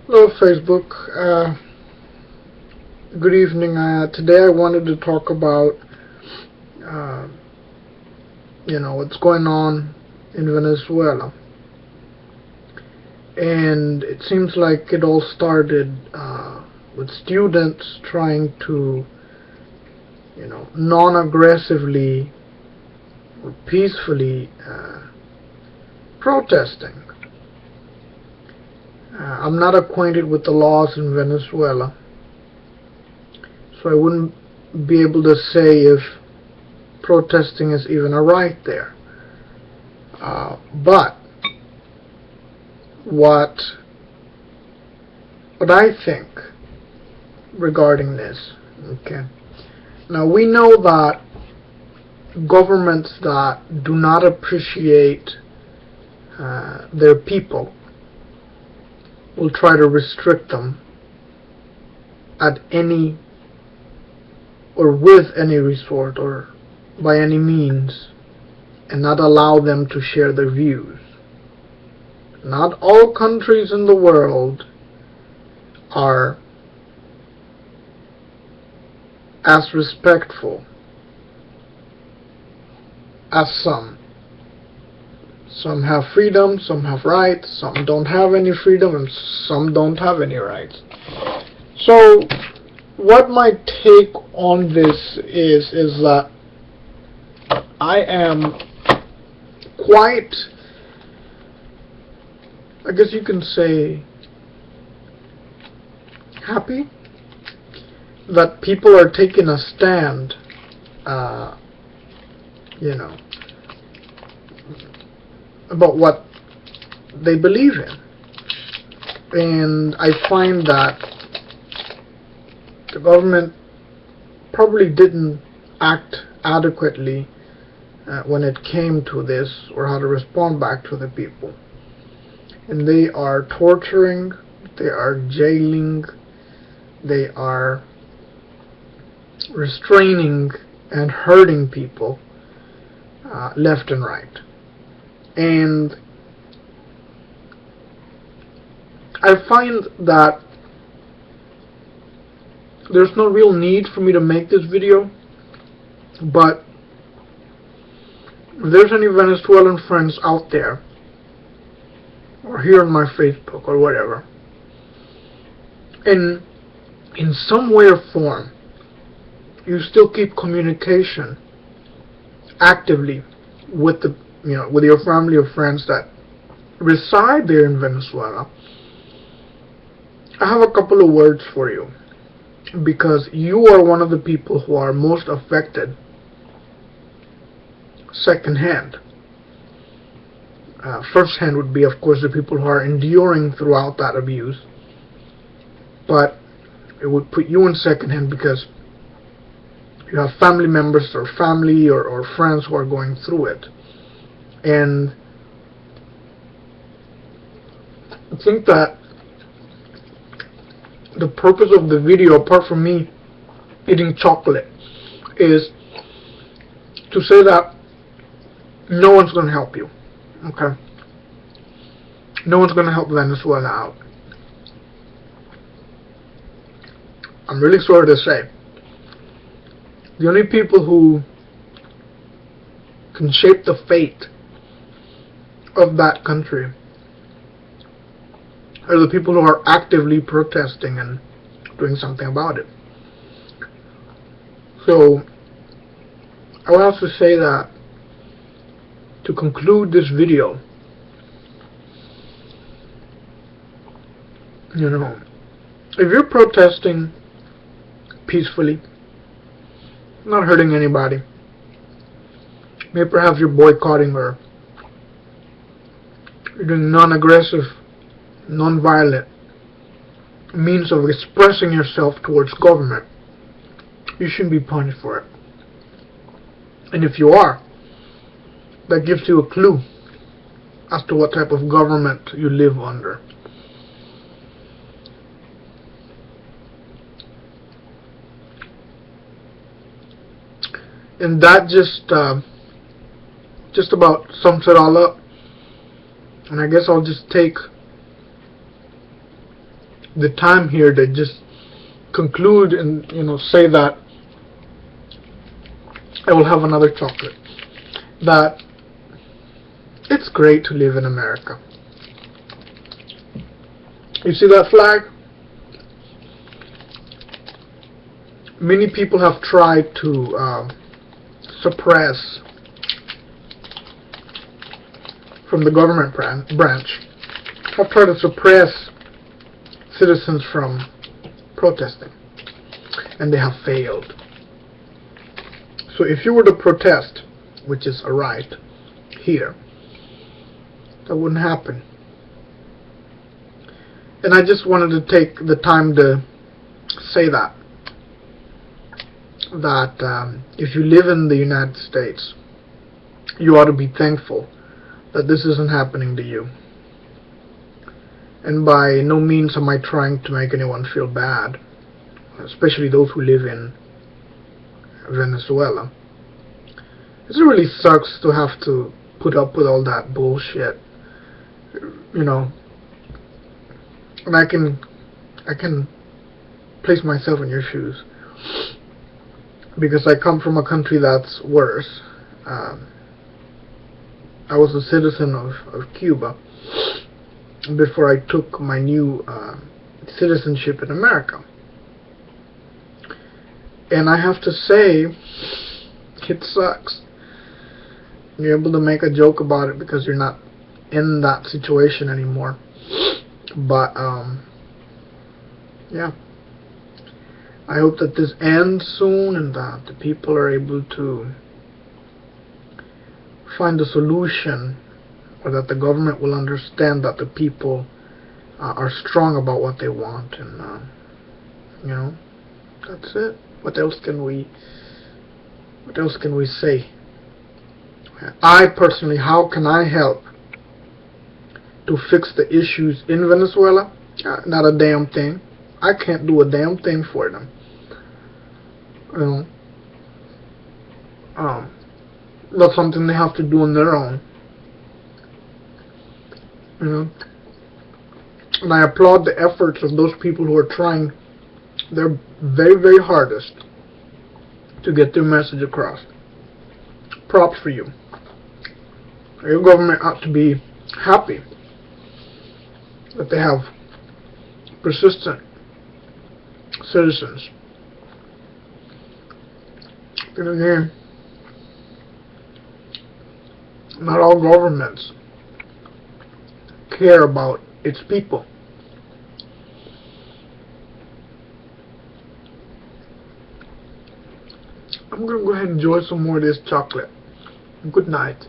Hello, Facebook. Good evening. Today I wanted to talk about, uh, what's going on in Venezuela. And it seems like it all started with students trying to, non-aggressively or peacefully protesting. I'm not acquainted with the laws in Venezuela, so I wouldn't be able to say if protesting is even a right there. But what I think regarding this, okay. Now we know that governments that do not appreciate their people will try to restrict them at any or with any resort or by any means, and not allow them to share their views. Not all countries in the world are as respectful as some. Some have freedom, some have rights, some don't have any freedom, and some don't have any rights. So what my take on this is that I am quite, I guess you can say, happy that people are taking a stand, about what they believe in. And I find that the government probably didn't act adequately when it came to this, or how to respond back to the people. And they are torturing, they are jailing, they are restraining and hurting people left and right. And I find that there's no real need for me to make this video, but if there's any Venezuelan friends out there, or here on my Facebook or whatever, and in some way or form you still keep communication actively with the with your family or friends that reside there in Venezuela, I have a couple of words for you, because you are one of the people who are most affected secondhand. Firsthand would be, of course, the people who are enduring throughout that abuse, but it would put you in secondhand because you have family members or family or friends who are going through it. And I think that the purpose of the video, apart from me eating chocolate, is to say that no one's going to help you. Okay? No one's going to help Venezuela out. I'm really sorry to say. The only people who can shape the fate of that country are the people who are actively protesting and doing something about it. So I would have to say that, to conclude this video, if you're protesting peacefully, not hurting anybody, maybe perhaps you're boycotting, or you're doing non-aggressive, non-violent means of expressing yourself towards government, you shouldn't be punished for it. And if you are, that gives you a clue as to what type of government you live under. And that just about sums it all up. And I guess I'll just take the time here, they just conclude and say that I will have another chocolate. That it's great to live in America. You see that flag? Many people have tried to suppress from the government branch, have tried to suppress citizens from protesting, and they have failed. So if you were to protest, which is a right here, that wouldn't happen. And I just wanted to take the time to say that if you live in the United States, you ought to be thankful that this isn't happening to you. And by no means am I trying to make anyone feel bad, especially those who live in Venezuela. It really sucks to have to put up with all that bullshit, and I can place myself in your shoes, because I come from a country that's worse. I was a citizen of Cuba before I took my new citizenship in America. And I have to say, it sucks. You're able to make a joke about it because you're not in that situation anymore. But, yeah. I hope that this ends soon and that the people are able to find a solution, or that the government will understand that the people are strong about what they want, and that's it. What else can we say? I personally, how can I help to fix the issues in Venezuela? Not a damn thing. I can't do a damn thing for them. That's something they have to do on their own. And I applaud the efforts of those people who are trying their very, very hardest to get their message across. Props for you. Your government ought to be happy that they have persistent citizens. And again, not all governments care about its people. I'm going to go ahead and enjoy some more of this chocolate. Good night.